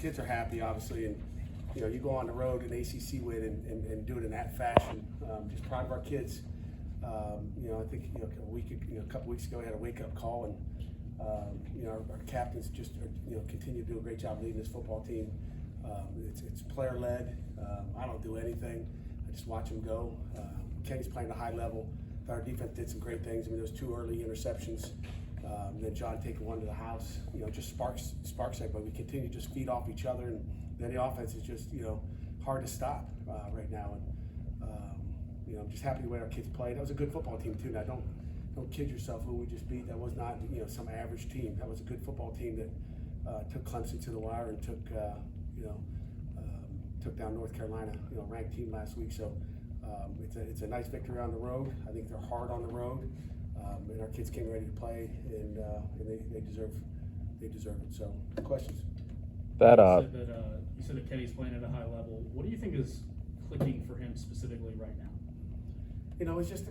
kids are happy, obviously, and you go on the road and ACC win and do it in that fashion. Just proud of our kids. I think a couple weeks ago we had a wake up call, and our captains just continue to do a great job leading this football team. It's player led. I don't do anything. I just watch them go. Kenny's playing at a high level. Our defense did some great things. I mean, those 2 early interceptions. Then John taking one to the house. Just sparks that. But we continue to just feed off each other, and then the offense is just hard to stop right now. And I'm just happy the way our kids played. That was a good football team too. Now don't kid yourself who we just beat. That was not some average team. That was a good football team that took Clemson to the wire and took down North Carolina, ranked team last week. So it's a nice victory on the road. I think they're hard on the road, and our kids came ready to play, and they deserve it. So, questions? You said that Kenny's playing at a high level. What do you think is clicking for him specifically right now? It's just,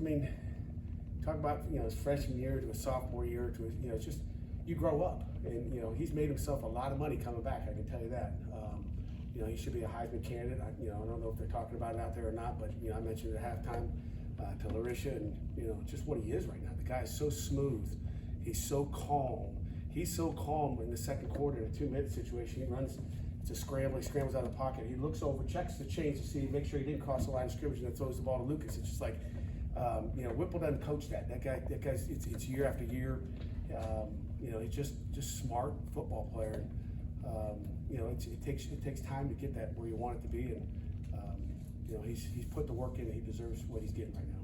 talk about his freshman year to his sophomore year to his, it's just you grow up, and he's made himself a lot of money coming back. I can tell you that. He should be a Heisman candidate. I don't know if they're talking about it out there or not, but I mentioned at halftime to Larisha, and just what he is right now. The guy is so smooth. He's so calm. He's so calm in the second quarter in a 2-minute situation. He runs. It's a scramble. He scrambles out of the pocket. He looks over, checks the chains to see, make sure he didn't cross the line of scrimmage, and then throws the ball to Lucas. It's just like, Whipple doesn't coach that. That guy's. It's year after year. He's just smart football player. It takes time to get that where you want it to be, and he's put the work in, and he deserves what he's getting right now.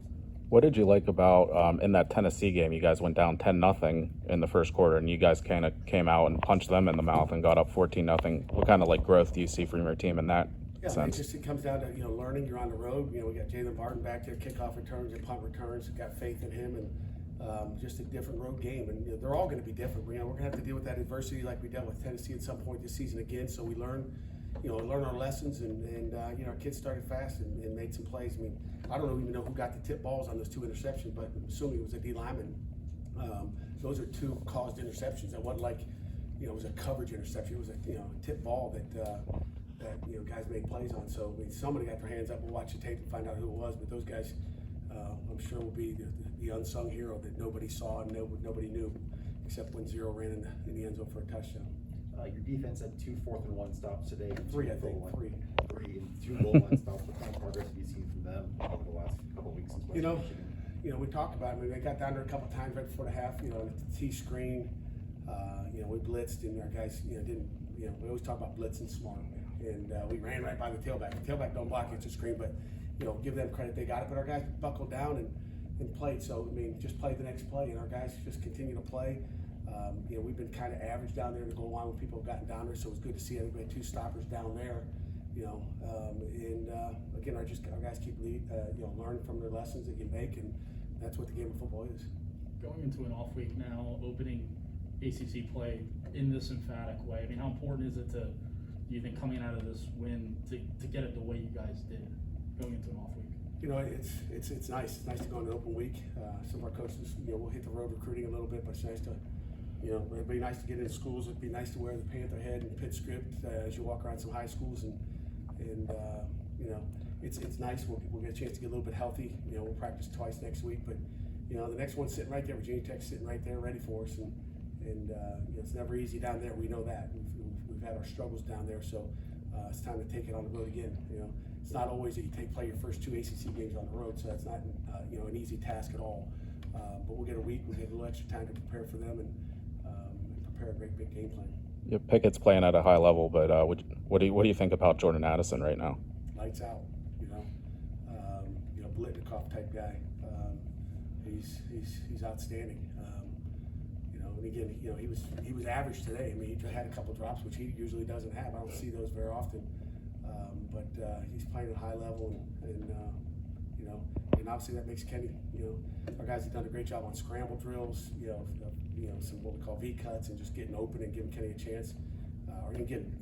What did you like about in that Tennessee game? You guys went down 10-0 in the first quarter, and you guys kind of came out and punched them in the mouth and got up 14-0. What kind of growth do you see from your team in that sense? It comes down to learning. You're on the road. We got Jalen Barton back there, kickoff returns and punt returns. Got faith in him, and just a different road game. And they're all going to be different. We're going to have to deal with that adversity like we dealt with Tennessee at some point this season again. So we learn our lessons, and our kids started fast and made some plays. I don't even know who got the tip balls on those 2 interceptions, but I'm assuming it was a D lineman. Those are 2 caused interceptions. That wasn't like it was a coverage interception. It was a tip ball that guys made plays on. So somebody got their hands up. We'll watch the tape and find out who it was. But those guys, I'm sure, will be the unsung hero that nobody saw and nobody knew, except when Zero ran in the end zone for a touchdown. Your defense had 2 4th-and-1 stops today. 3, I think. 3 and 2 goal line stops. What kind of progress have you seen from them over the last couple of weeks since West Michigan? We talked about it. They got down there a couple of times right before the half. The T screen. We blitzed, and our guys, didn't. We always talk about blitzing smart, and we ran right by the tailback. The tailback don't block it to screen, but give them credit, they got it. But our guys buckled down and played. So just played the next play, and our guys just continue to play. We've been kind of average down there in the goal line when people have gotten down there, so it's good to see everybody 2 stoppers down there. Again, our guys keep learning from their lessons that you make, and that's what the game of football is. Going into an off week now, opening ACC play in this emphatic way. How important is it do you think, coming out of this win to get it the way you guys did going into an off week? It's nice. It's nice to go on an open week. Some of our coaches, we'll hit the road recruiting a little bit, but it's nice to, it'd be nice to get into schools. It'd be nice to wear the Panther head and Pitt script as you walk around some high schools, and it's nice. We'll get a chance to get a little bit healthy. We'll practice twice next week, but the next one's sitting right there. Virginia Tech's sitting right there, ready for us, and it's never easy down there. We know that. We've had our struggles down there, so it's time to take it on the road again. It's not always that you play your first 2 ACC games on the road, so that's not an easy task at all. But we'll get a week. We'll get a little extra time to prepare for them and prepare a great big game plan. Yeah, Pickett's playing at a high level, but what do you think about Jordan Addison right now? Lights out. Blitnikoff type guy. He's outstanding. And again, he was average today. He had a couple drops, which he usually doesn't have. I don't see those very often. But he's playing at a high level, and obviously that makes Kenny. Our guys have done a great job on scramble drills. Some what we call V cuts and just getting open and giving Kenny a chance. Or again,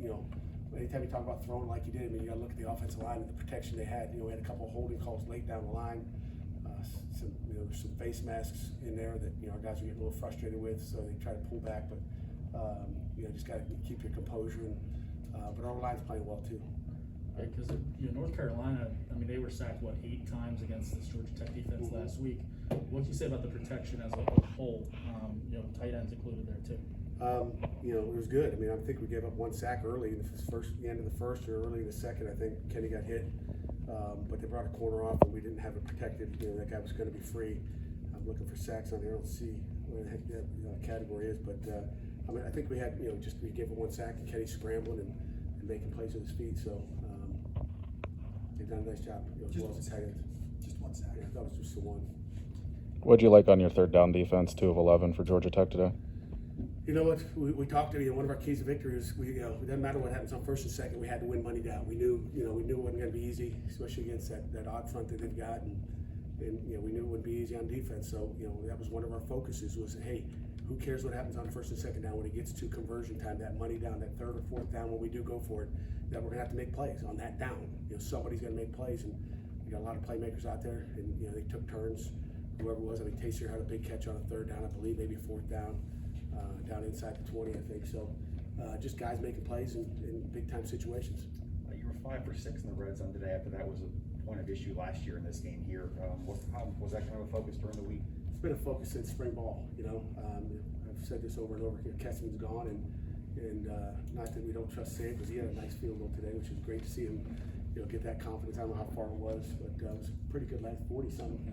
anytime you talk about throwing like you did, you got to look at the offensive line and the protection they had. We had a couple of holding calls late down the line. Some face masks in there that our guys were getting a little frustrated with, so they try to pull back. But just got to keep your composure and but our line's playing well too. Right, because North Carolina, I mean, they were sacked 8 times against this Georgia Tech defense last week. What can you say about the protection as a whole? Tight ends included there too. It was good. I mean, I think we gave up 1 sack early in the end of the first or early in the second. I think Kenny got hit, but they brought a corner off and we didn't have it protected. That guy was going to be free. I'm looking for sacks on here. I don't see what the heck that category is, but I think we had we gave him 1 sack and Kenny scrambling and making plays with his feet. So they've done a nice job. As well as the tight ends. Just 1 sack. Yeah, that was just the one. What'd you like on your third down defense, 2 of 11 for Georgia Tech today? You know what? We talked to one of our keys of victory is it doesn't matter what happens on first and second. We had to win money down. We knew it wasn't going to be easy, especially against that odd front that they've got, and we knew it wouldn't be easy on defense. So that was one of our focuses was, hey, who cares what happens on first and second down when it gets to conversion time, that money down, that third or fourth down when we do go for it, that we're going to have to make plays on that down. Somebody's going to make plays, and we got a lot of playmakers out there, and they took turns. Whoever it was, I mean, Taser had a big catch on a third down, I believe, maybe fourth down. Down inside the 20, I think. So just guys making plays in big time situations. You were 5 for 6 in the red zone today. After that was a point of issue last year in this game here. Was that kind of a focus during the week? It's been a focus since spring ball. I've said this over and over. Kesman's gone, and not that we don't trust Sam because he had a nice field goal today, which is great to see him. Get that confidence. I don't know how far it was, but it was pretty good last 40-something.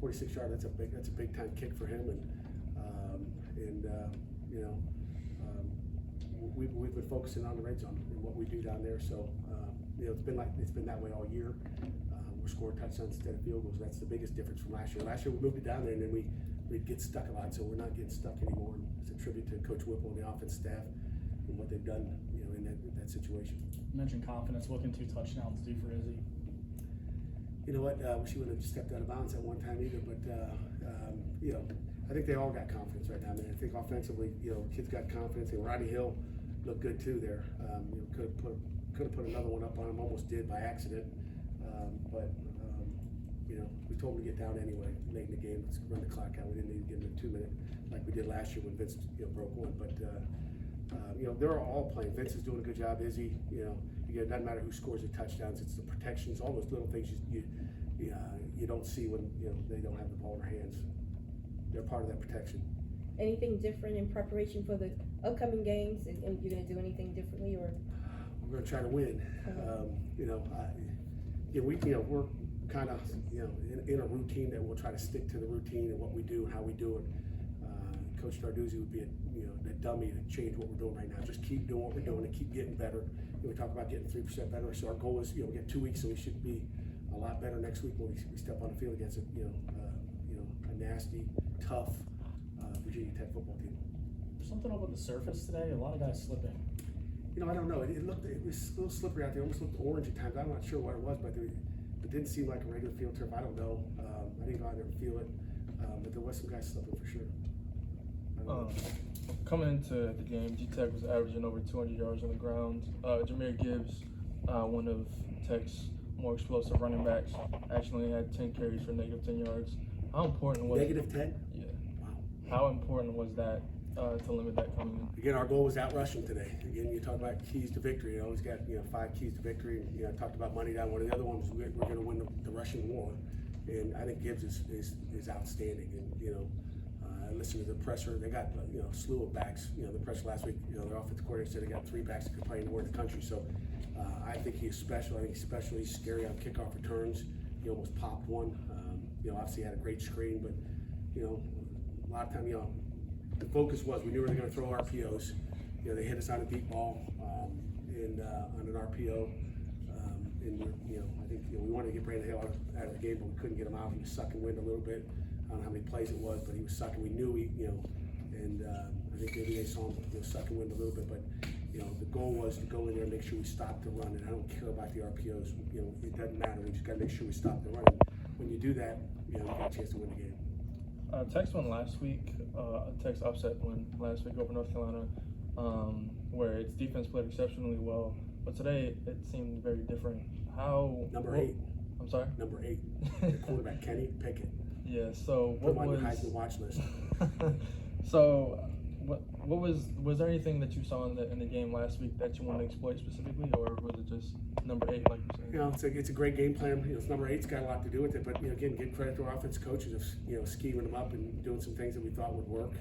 46 yard. That's a big time kick for him, we've been focusing on the red zone and what we do down there. So it's been that way all year. We're scoring touchdowns instead of field goals. That's the biggest difference from last year. Last year we moved it down there and then we'd get stuck a lot. So we're not getting stuck anymore. And it's a tribute to Coach Whipple and the offense staff and what they've done in that situation. You mentioned confidence. What can 2 touchdowns do for Izzy? You know what? Wish he wouldn't have stepped out of bounds at one time either. But I think they all got confidence right now. I think offensively, kids got confidence. And Rodney Hill looked good too there. Could have put another one up on him. Almost did by accident. But we told him to get down anyway late in the game. Let's run the clock out. We didn't need to give him a 2-minute like we did last year when Vince broke one. But they're all playing. Vince is doing a good job. Izzy, it doesn't matter who scores the touchdowns. It's the protections, all those little things you don't see when they don't have the ball in their hands. They're part of that protection. Anything different in preparation for the upcoming games, and you're going to do anything differently, or? We're going to try to win. We're kind of in a routine that we'll try to stick to the routine and what we do and how we do it. Coach Narduzzi would be a dummy to change what we're doing right now. Just keep doing what we're doing and keep getting better. We talk about getting 3% better. So our goal is we get 2 weeks, so we should be a lot better next week when we step on the field against a nasty, tough Virginia Tech football team. Something over the surface today. A lot of guys slipping. I don't know. It was a little slippery out there. Almost looked orange at times. I'm not sure what it was, but it didn't seem like a regular field turf. I don't know. I didn't go out there and feel it, but there was some guys slipping for sure. Coming into the game, G-Tech was averaging over 200 yards on the ground. Jahmyr Gibbs, one of Tech's more explosive running backs, actually had 10 carries for negative 10 yards. How important was negative 10? Yeah. Wow. How important was that to limit that coming in? Again, our goal was out rushing today. Again, you talk about keys to victory. You always got 5 keys to victory. I talked about money down. One of the other ones, we're going to win the rushing war, and I think Gibbs is outstanding. And I listened to the presser. They got a slew of backs. The presser last week. Their offensive coordinator said they got 3 backs that could play anywhere in the country. So I think he's special. I think he's especially scary on kickoff returns. He almost popped one. Obviously had a great screen, but a lot of time the focus was we knew we were going to throw RPOs. They hit us on a deep ball and on an RPO. And I think we wanted to get Brandon Hill out of the game, but we couldn't get him out. He was sucking wind a little bit. I don't know how many plays it was, but he was sucking. We knew and I think maybe they saw him sucking wind a little bit. But the goal was to go in there and make sure we stopped the run. And I don't care about the RPOs. It doesn't matter. We just got to make sure we stop the run. When you do that, you got a chance to win the game. Tech's won last week. Tech's upset win last week over North Carolina, where its defense played exceptionally well. But today it seemed very different. Number 8. I'm sorry? Number 8. The quarterback, Kenny Pickett. Yeah, so Put him on your Heisman watch list. So Was there anything that you saw in the game last week that you want to exploit specifically, or was it just number 8, like you said? You know, it's a great game plan. You know, it's number 8's got a lot to do with it, but, you know, again, give credit to our offense coaches of, you know, scheming them up and doing some things that we thought would work,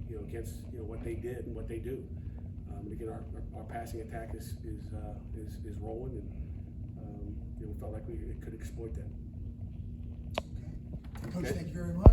you know, against, you know, what they did and what they do. And again, our passing attack is rolling, and, you know, we felt like we could exploit that. Coach, Okay. thank you very much.